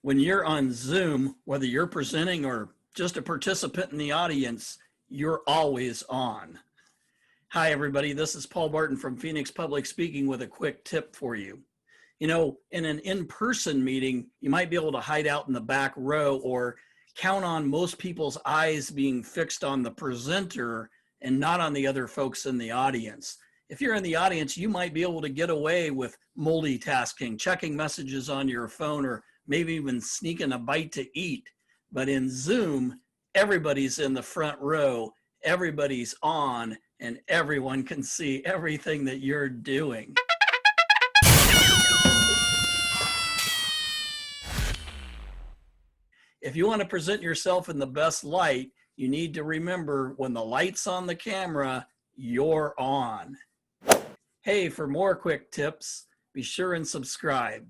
When you're on Zoom, whether you're presenting or just a participant in the audience, you're always on. Hi, everybody. This is Paul Barton from Phoenix Public Speaking with a quick tip for you. You know, in an in-person meeting, you might be able to hide out in the back row or count on most people's eyes being fixed on the presenter and not on the other folks in the audience. If you're in the audience, you might be able to get away with multitasking, checking messages on your phone, or maybe even sneaking a bite to eat. But in Zoom, everybody's in the front row, everybody's on, and everyone can see everything that you're doing. If you want to present yourself in the best light, you need to remember when the light's on the camera, you're on. Hey, for more quick tips, be sure and subscribe.